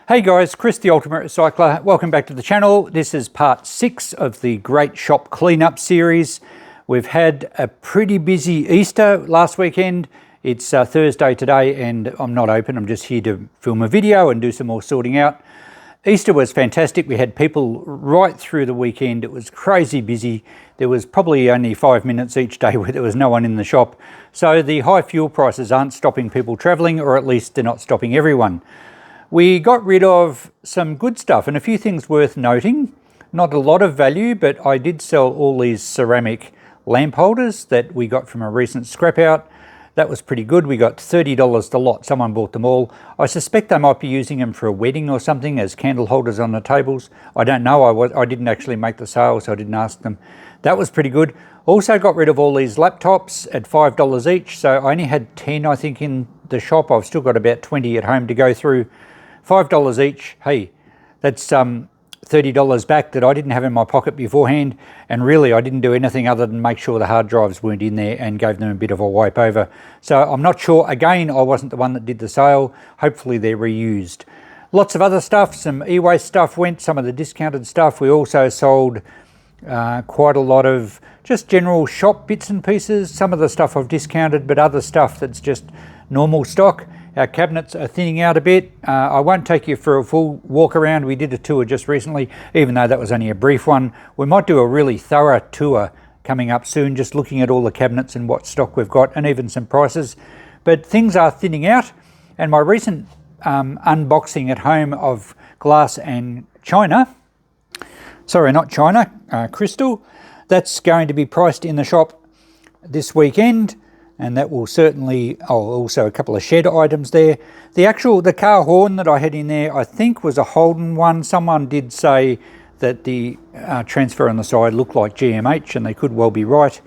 Hey guys, Chris the Ultimate Recycler. Welcome back to the channel. This is part 6 of the Great Shop Cleanup series. We've had a pretty busy Easter last weekend. It's Thursday today and I'm not open. I'm just here to film a video and do some more sorting out. Easter was fantastic. We had people right through the weekend. It was crazy busy. There was probably only 5 minutes each day where there was no one in the shop. So the high fuel prices aren't stopping people travelling, or at least they're not stopping everyone. We got rid of some good stuff and a few things worth noting. Not a lot of value, but I did sell all these ceramic lamp holders that we got from a recent scrap out. That was pretty good. We got $30 the lot. Someone bought them all. I suspect they might be using them for a wedding or something as candle holders on the tables. I don't know. I didn't actually make the sale, so I didn't ask them. That was pretty good. Also got rid of all these laptops at $5 each. So I only had 10, I think, in the shop. I've still got about 20 at home to go through. $5 each. Hey, that's $30 back that I didn't have in my pocket beforehand, and really I didn't do anything other than make sure the hard drives weren't in there and gave them a bit of a wipe over. So I'm not sure. Again, I wasn't the one that did the sale. Hopefully they're reused. Lots of other stuff. Some e-waste stuff went, some of the discounted stuff. We also sold quite a lot of just general shop bits and pieces. Some of the stuff I've discounted, but other stuff that's just normal stock. Our cabinets are thinning out a bit. I won't take you for a full walk around. We did a tour just recently, even though that was only a brief one. We might do a really thorough tour coming up soon, just looking at all the cabinets and what stock we've got and even some prices. But things are thinning out, and my recent unboxing at home of glass and china, sorry, not china, crystal, that's going to be priced in the shop this weekend. And that will certainly, also a couple of shed items there. The car horn that I had in there, I think was a Holden one. Someone did say that the transfer on the side looked like GMH, and they could well be right.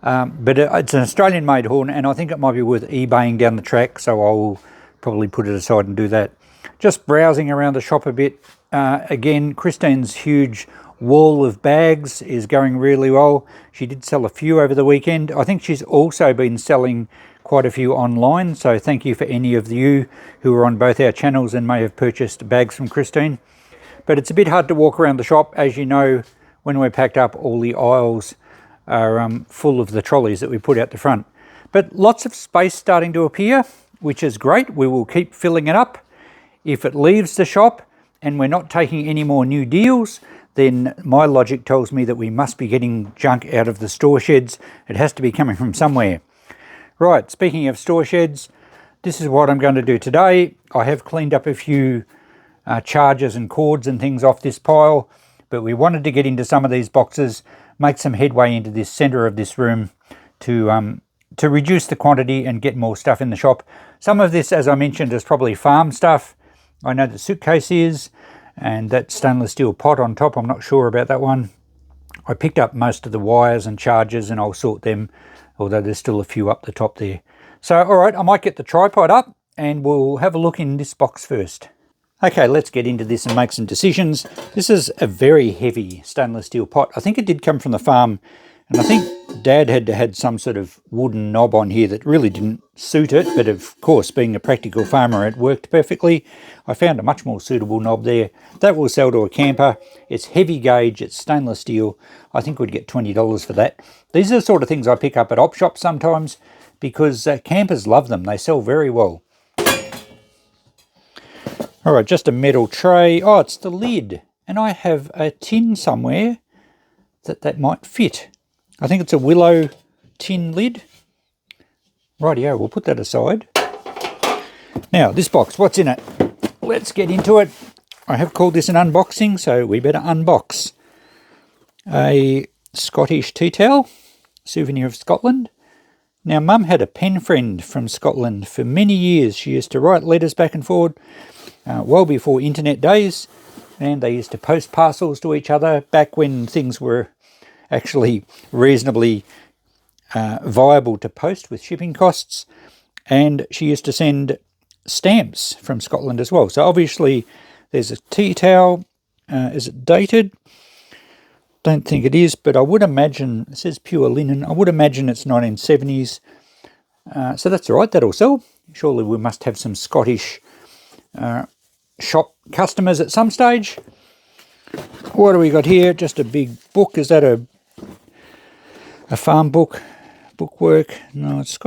But it's an Australian made horn, and I think it might be worth eBaying down the track, so I will probably put it aside and do that. Just browsing around the shop a bit. Again, Christine's huge wall of bags is going really well. She did sell a few over the weekend. I think she's also been selling quite a few online, so thank you for any of you who are on both our channels and may have purchased bags from Christine. But it's a bit hard to walk around the shop. As you know, when we're packed up, all the aisles are full of the trolleys that we put out the front. But lots of space starting to appear, which is great. We will keep filling it up. If it leaves the shop and we're not taking any more new deals, then my logic tells me that we must be getting junk out of the store sheds. It has to be coming from somewhere. Right, speaking of store sheds, this is what I'm going to do today. I have cleaned up a few chargers and cords and things off this pile, but we wanted to get into some of these boxes, make some headway into this center of this room to reduce the quantity and get more stuff in the shop. Some of this, as I mentioned, is probably farm stuff. I know the suitcase is, and that stainless steel pot on top, I'm not sure about that one. I picked up most of the wires and chargers, and I'll sort them, although there's still a few up the top there. So, all right, I might get the tripod up and we'll have a look in this box first. Okay, let's get into this and make some decisions. This is a very heavy stainless steel pot. I think it did come from the farm, and I think Dad had some sort of wooden knob on here that really didn't suit it, but of course, being a practical farmer, it worked perfectly. I found a much more suitable knob there. That will sell to a camper. It's heavy gauge, it's stainless steel. I think we'd get $20 for that. These are the sort of things I pick up at op shops sometimes because campers love them. They sell very well. All right, just a metal tray. Oh, it's the lid. And I have a tin somewhere that might fit. I think it's a willow tin lid. Rightio, we'll put that aside. Now, this box, what's in it? Let's get into it. I have called this an unboxing, so we better unbox. A Scottish tea towel, souvenir of Scotland. Now, Mum had a pen friend from Scotland for many years. She used to write letters back and forward, well before internet days, and they used to post parcels to each other back when things were actually reasonably viable to post with shipping costs. And she used to send stamps from Scotland as well. So obviously there's a tea towel. Is it dated? Don't think it is, but I would imagine, it says pure linen, I would imagine it's 1970s. So that's all right, that'll sell. Surely we must have some Scottish shop customers at some stage. What do we got here? Just a big book. Is that a farm book? Bookwork? No, it's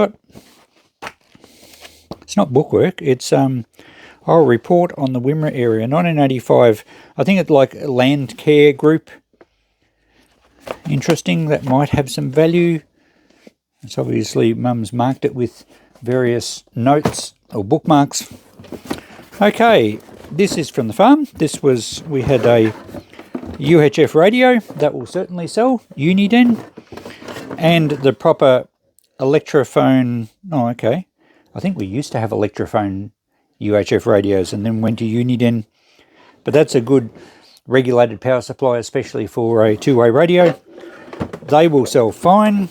not bookwork. It's our report on the Wimmera area, 1985. I think it's like a land care group. Interesting. That might have some value. It's obviously Mum's marked it with various notes or bookmarks. Okay, this is from the farm. We had a UHF radio that will certainly sell, Uniden, and the proper electrophone. Oh, okay. I think we used to have electrophone UHF radios and then went to Uniden, but that's a good regulated power supply, especially for a two-way radio. They will sell fine.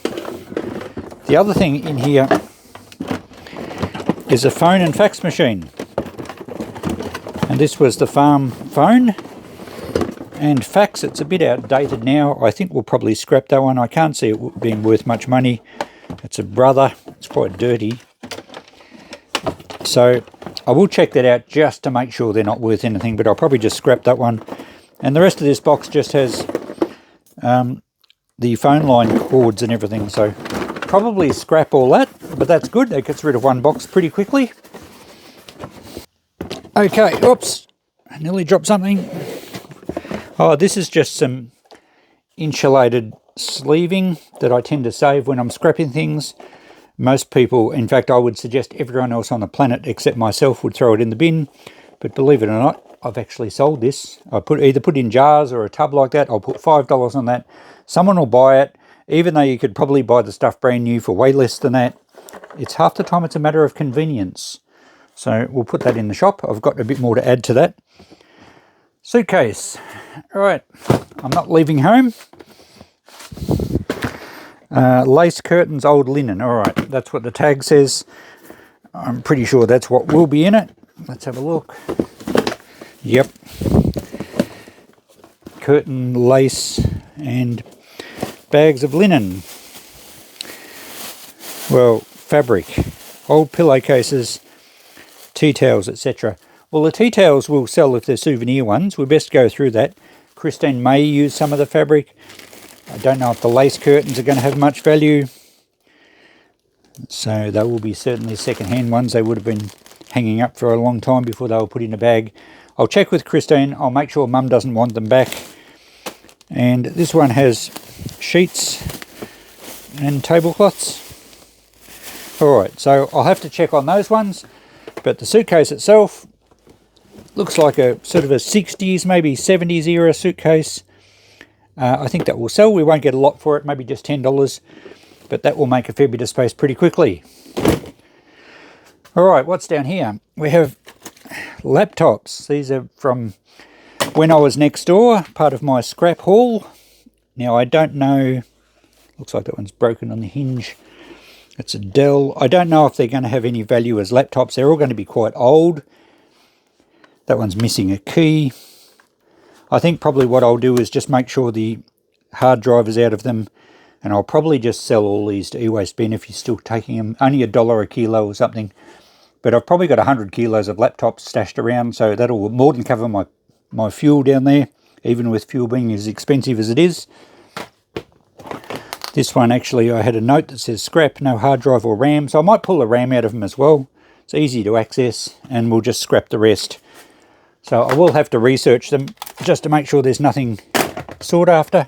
The other thing in here is a phone and fax machine, and this was the farm phone and fax. It's a bit outdated now. I think we'll probably scrap that one. I can't see it being worth much money. It's a Brother. It's quite dirty. So I will check that out just to make sure they're not worth anything, but I'll probably just scrap that one. And the rest of this box just has the phone line cords and everything, so probably scrap all that, but that's good. That gets rid of one box pretty quickly. Okay, oops, I nearly dropped something. Oh, this is just some insulated sleeving that I tend to save when I'm scrapping things. Most people, in fact, I would suggest everyone else on the planet except myself would throw it in the bin. But believe it or not, I've actually sold this. I either put in jars or a tub like that. I'll put $5 on that. Someone will buy it, even though you could probably buy the stuff brand new for way less than that. It's half the time it's a matter of convenience. So we'll put that in the shop. I've got a bit more to add to that. Suitcase. All right, I'm not leaving home. Lace curtains, old linen. All right, that's what the tag says. I'm pretty sure that's what will be in it. Let's have a look. Yep. Curtain, lace, and bags of linen. Well, fabric, old pillowcases, tea towels, etc. Well, the tea towels will sell if they're souvenir ones. We best go through that. Christine may use some of the fabric. I don't know if the lace curtains are going to have much value. So they will be certainly second-hand ones. They would have been hanging up for a long time before they were put in a bag. I'll check with Christine. I'll make sure Mum doesn't want them back. And this one has sheets and tablecloths. All right, so I'll have to check on those ones. But the suitcase itself looks like a sort of a 60s, maybe 70s era suitcase. I think that will sell. We won't get a lot for it, maybe just $10, but that will make a fair bit of space pretty quickly. All right, what's down here? We have laptops. These are from when I was next door, part of my scrap haul. Now, I don't know, looks like that one's broken on the hinge. It's a Dell. I don't know if they're going to have any value as laptops. They're all going to be quite old. That one's missing a key. I think probably what I'll do is just make sure the hard drive is out of them, and I'll probably just sell all these to e-waste bin if you're still taking them. Only $1 a kilo or something. But I've probably got 100 kilos of laptops stashed around, so that'll more than cover my fuel down there, even with fuel being as expensive as it is. This one, actually, I had a note that says scrap, no hard drive or RAM, so I might pull a RAM out of them as well. It's easy to access, and we'll just scrap the rest. So I will have to research them just to make sure there's nothing sought after.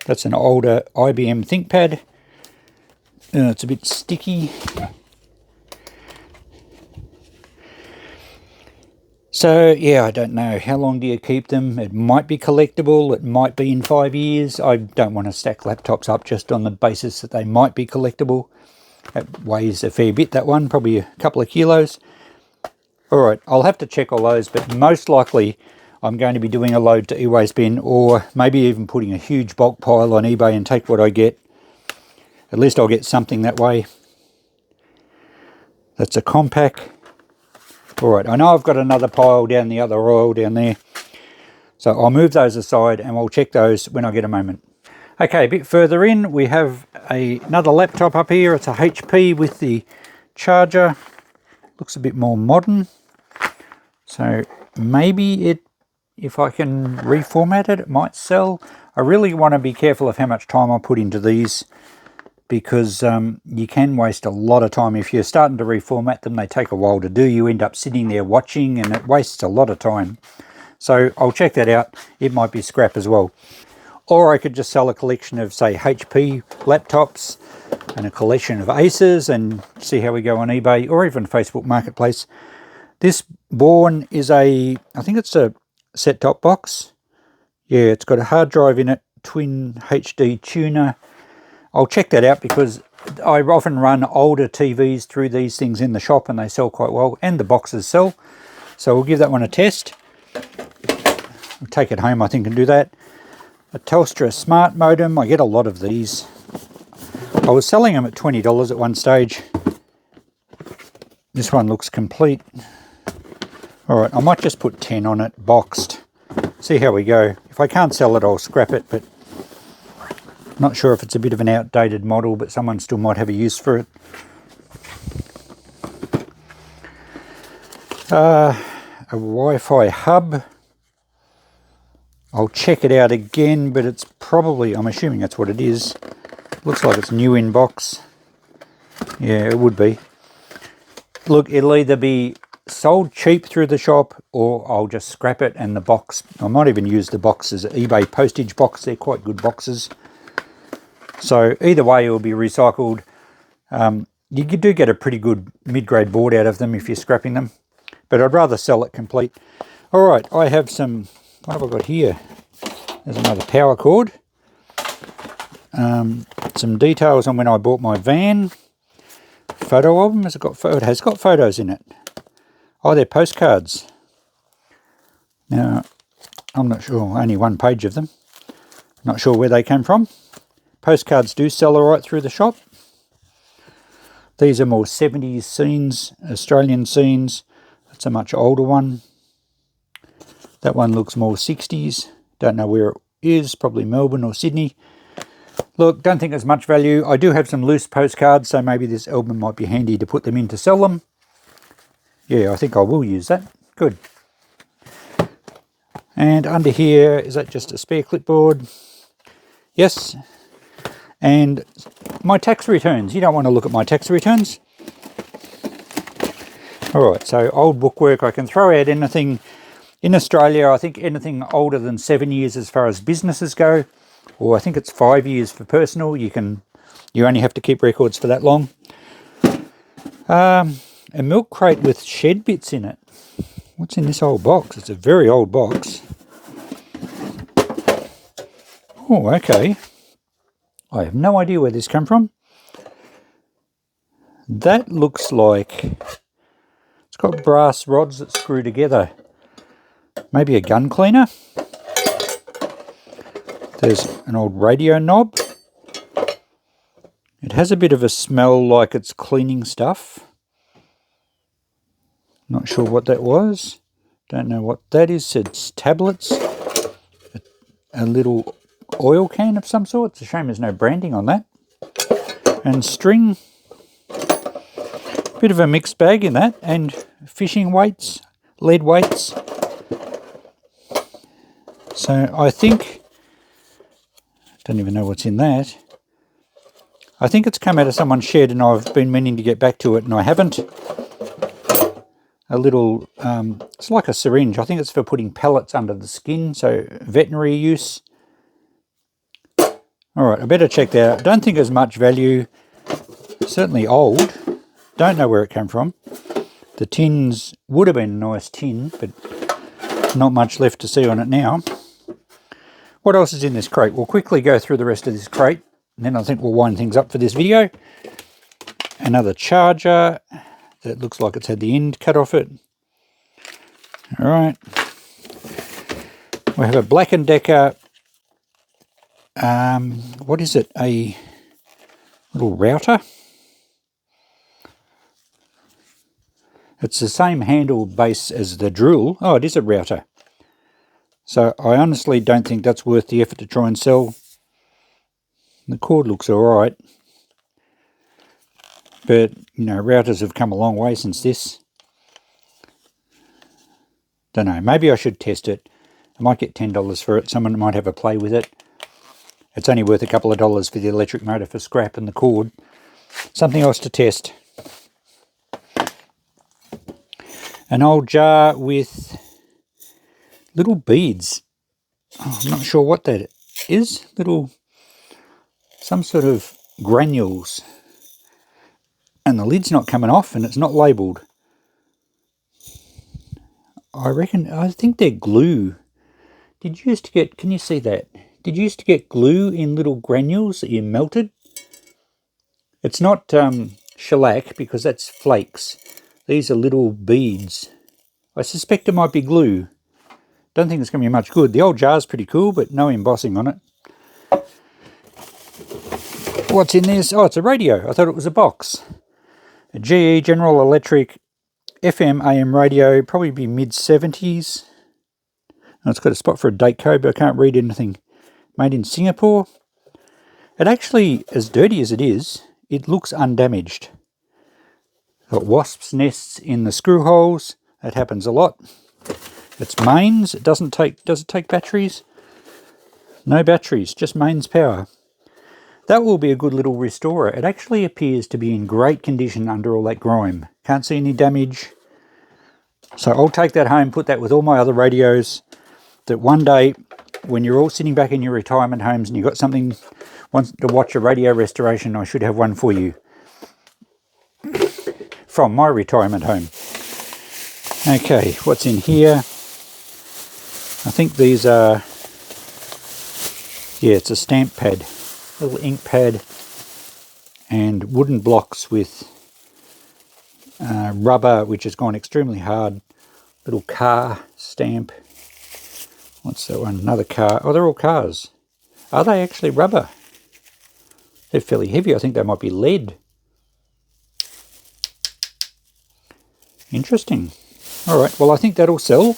That's an older IBM ThinkPad. It's a bit sticky. So, yeah, I don't know. How long do you keep them? It might be collectible. It might be in 5 years. I don't want to stack laptops up just on the basis that they might be collectible. It weighs a fair bit, that one, probably a couple of kilos. All right, I'll have to check all those, but most likely I'm going to be doing a load to e-waste bin, or maybe even putting a huge bulk pile on eBay and take what I get. At least I'll get something that way. That's a Compaq. All right, I know I've got another pile down the other aisle down there, so I'll move those aside and we'll check those when I get a moment. Okay, a bit further in, we have another laptop up here. It's a HP with the charger. Looks a bit more modern. So maybe if I can reformat it, it might sell. I really want to be careful of how much time I put into these, because you can waste a lot of time. If you're starting to reformat them, they take a while to do. You end up sitting there watching, and it wastes a lot of time. So I'll check that out. It might be scrap as well. Or I could just sell a collection of, say, HP laptops and a collection of Aces and see how we go on eBay or even Facebook Marketplace. This Bourne is I think it's a set-top box. Yeah, it's got a hard drive in it, twin HD tuner. I'll check that out because I often run older TVs through these things in the shop and they sell quite well, and the boxes sell. So we'll give that one a test. I'll take it home, I think, and do that. A Telstra smart modem. I get a lot of these. I was selling them at $20 at one stage. This one looks complete. Alright, I might just put 10 on it, boxed. See how we go. If I can't sell it, I'll scrap it, but not sure if it's a bit of an outdated model, but someone still might have a use for it. A Wi-Fi hub. I'll check it out again, but it's probably, I'm assuming that's what it is. Looks like it's new in box. Yeah, it would be. Look, it'll either be sold cheap through the shop, or I'll just scrap it, and the box, I might even use the box as an eBay postage box. They're quite good boxes. So either way, it will be recycled. You do get a pretty good mid-grade board out of them if you're scrapping them, but I'd rather sell it complete. All right, I have some, what have I got here? There's another power cord. Some details on when I bought my van. Photo album, has it got it has got photos in it. Oh, they're postcards. Now, I'm not sure, only one page of them. Not sure where they came from. Postcards do sell alright through the shop. These are more 70s scenes, Australian scenes. That's a much older one. That one looks more 60s. Don't know where it is, probably Melbourne or Sydney. Look, don't think there's much value. I do have some loose postcards, so maybe this album might be handy to put them in to sell them. Yeah, I think I will use that. Good. And under here, is that just a spare clipboard? Yes. And my tax returns. You don't want to look at my tax returns. Alright, so old bookwork. I can throw out anything. In Australia, I think anything older than 7 years as far as businesses go, or I think it's 5 years for personal. You only have to keep records for that long. A milk crate with shed bits in it. What's in this old box? It's a very old box. Oh, okay. I have no idea where this came from. That looks like it's got brass rods that screw together. Maybe a gun cleaner. There's an old radio knob. It has a bit of a smell like it's cleaning stuff. Not sure what that was. Don't know what that is. It's tablets. A little oil can of some sort. It's a shame there's no branding on that. And string. Bit of a mixed bag in that. And fishing weights. Lead weights. So I think, don't even know what's in that. I think it's come out of someone's shed and I've been meaning to get back to it and I haven't. A little, it's like a syringe. I think it's for putting pellets under the skin, so veterinary use. Alright, I better check that out. Don't think there's much value. Certainly old. Don't know where it came from. The tins would have been a nice tin, but not much left to see on it now. What else is in this crate? We'll quickly go through the rest of this crate, and then I think we'll wind things up for this video. Another charger that looks like it's had the end cut off it. All right. We have a Black & Decker, what is it? A little router. It's the same handle base as the drill. Oh, it is a router. So I honestly don't think that's worth the effort to try and sell. The cord looks all right. But, you know, routers have come a long way since this. Don't know, maybe I should test it. I might get $10 for it. Someone might have a play with it. It's only worth a couple of dollars for the electric motor for scrap and the cord. Something else to test. An old jar with little beads. Oh, I'm not sure what that is. Some sort of granules. And the lid's not coming off and it's not labelled. I think they're glue. Did you used to get, can you see that? Did you used to get glue in little granules that you melted? It's not shellac because that's flakes. These are little beads. I suspect it might be glue. Don't think it's going to be much good. The old jar's pretty cool, but no embossing on it. What's in this? Oh, it's a radio. I thought it was a box. A GE General Electric FM AM radio, probably be mid-70s. It's got a spot for a date code, but I can't read anything. Made in Singapore. It actually, as dirty as it is, it looks undamaged. Got wasps' nests in the screw holes. That happens a lot. It's mains. Does it take batteries? No batteries, just mains power. That will be a good little restorer. It actually appears to be in great condition under all that grime. Can't see any damage. So I'll take that home, put that with all my other radios, that one day when you're all sitting back in your retirement homes and you've got something, wants to watch a radio restoration, I should have one for you. From my retirement home. Okay, what's in here? I think these are, yeah, it's a stamp pad. Little ink pad and wooden blocks with rubber, which has gone extremely hard. Little car stamp. What's that one? Another car. Oh, they're all cars. Are they actually rubber? They're fairly heavy. I think they might be lead. Interesting. All right, well, I think that'll sell.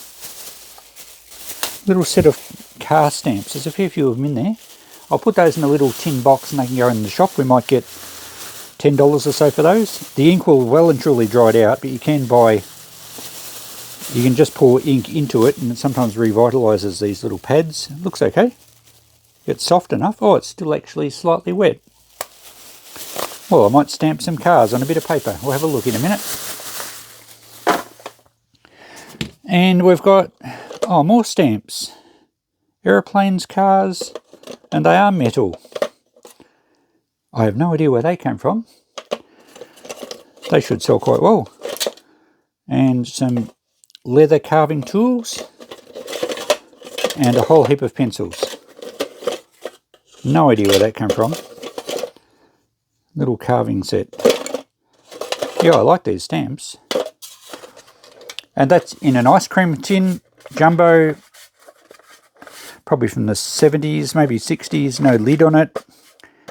Little set of car stamps. There's a fair few of them in there. I'll put those in a little tin box and they can go in the shop. We might get $10 or so for those. The ink will well and truly dried out, but you can just pour ink into it and it sometimes revitalises these little pads. It looks okay. It's soft enough. Oh, it's still actually slightly wet. Well, I might stamp some cars on a bit of paper. We'll have a look in a minute. And we've got, oh, more stamps. Aeroplanes, cars, and they are metal. I have no idea where they came from. They should sell quite well. And some leather carving tools and a whole heap of pencils. No idea where that came from. Little carving set. Yeah, I like these stamps. And that's in an ice cream tin, jumbo, probably from the 70s, maybe 60s, no lid on it,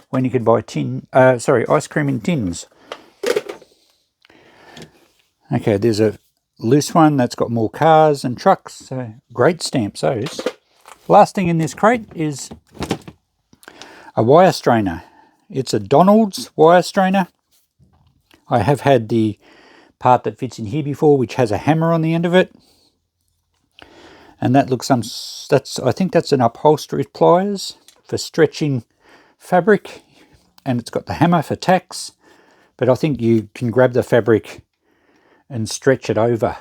when you could buy ice cream in tins. Okay, there's a loose one that's got more cars and trucks, so great stamps those. Last thing in this crate is a wire strainer. It's a Donald's wire strainer. I have had the part that fits in here before, which has a hammer on the end of it. And that looks I think that's an upholstery pliers for stretching fabric, and it's got the hammer for tacks, but I think you can grab the fabric and stretch it over.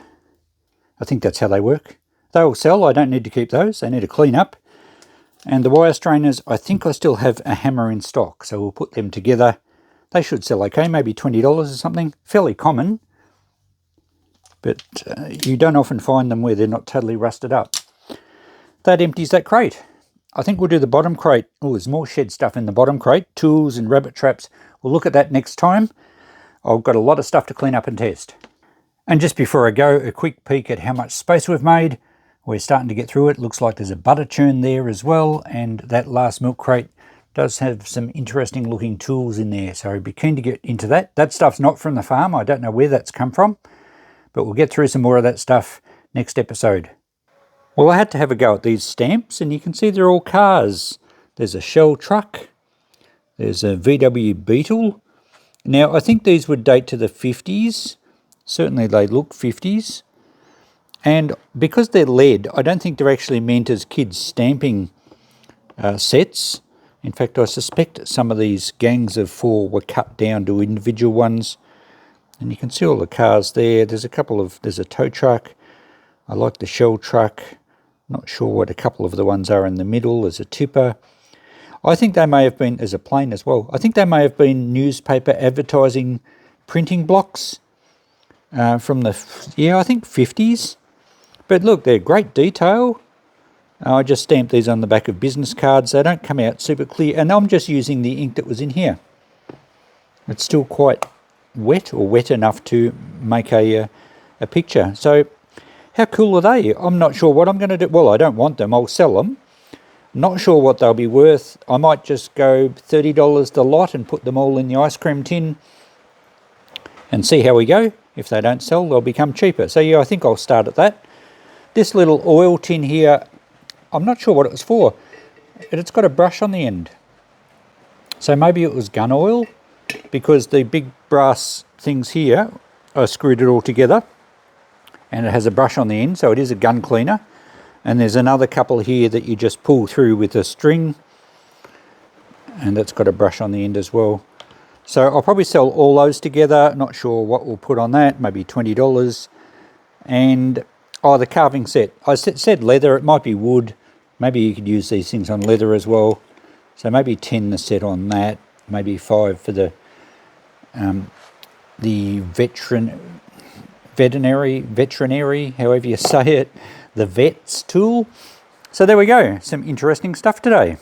I think that's how they work. They'll sell. I don't need to keep those. They need to clean up. And the wire strainers, I think I still have a hammer in stock, so we'll put them together. They should sell okay, maybe $20 or something. Fairly common, but you don't often find them where they're not totally rusted up. That empties that crate. I think we'll do the bottom crate. Oh, there's more shed stuff in the bottom crate. Tools and rabbit traps. We'll look at that next time. I've got a lot of stuff to clean up and test. And just before I go, a quick peek at how much space we've made. We're starting to get through it. Looks like there's a butter churn there as well. And that last milk crate does have some interesting looking tools in there. So I'd be keen to get into that. That stuff's not from the farm. I don't know where that's come from. But we'll get through some more of that stuff next episode. Well, I had to have a go at these stamps, and you can see they're all cars. There's a Shell truck. There's a VW Beetle. Now, I think these would date to the 50s. Certainly they look 50s. And because they're lead, I don't think they're actually meant as kids' stamping sets. In fact, I suspect some of these gangs of 4 were cut down to individual ones. And you can see all the cars there. There's a tow truck. I like the Shell truck. Not sure what a couple of the ones are in the middle. There's a tipper. I think they may have been, there's a plane as well. I think they may have been newspaper advertising printing blocks from the, I think 50s. But look, they're great detail. I just stamped these on the back of business cards. They don't come out super clear. And I'm just using the ink that was in here. It's still quite wet, or wet enough to make a picture. So how cool are they? I'm not sure what I'm going to do. Well, I don't want them. I'll sell them. Not sure what they'll be worth. I might just go $30 the lot and put them all in the ice cream tin and see how we go. If they don't sell, they'll become cheaper. So yeah, I think I'll start at that. This little oil tin here, I'm not sure what it was for, but it's got a brush on the end. So maybe it was gun oil, because the big brass things here, I screwed it all together, and it has a brush on the end, so it is a gun cleaner. And there's another couple here that you just pull through with a string, and that's got a brush on the end as well. So I'll probably sell all those together. Not sure what we'll put on that, maybe $20. And oh, the carving set. I said leather, it might be wood. Maybe you could use these things on leather as well. So maybe 10 the set on that, maybe 5 for the veterinary, however you say it, the vet's tool. So there we go, some interesting stuff today.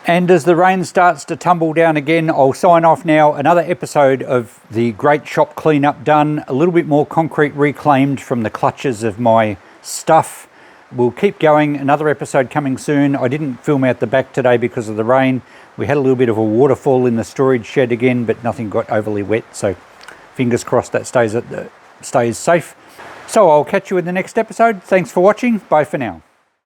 And as the rain starts to tumble down again, I'll sign off now. Another episode of the Great Shop Cleanup done. A little bit more concrete reclaimed from the clutches of my stuff. We'll keep going. Another episode coming soon. I didn't film out the back today because of the rain. We had a little bit of a waterfall in the storage shed again, but nothing got overly wet. So fingers crossed that stays safe. So I'll catch you in the next episode. Thanks for watching. Bye for now.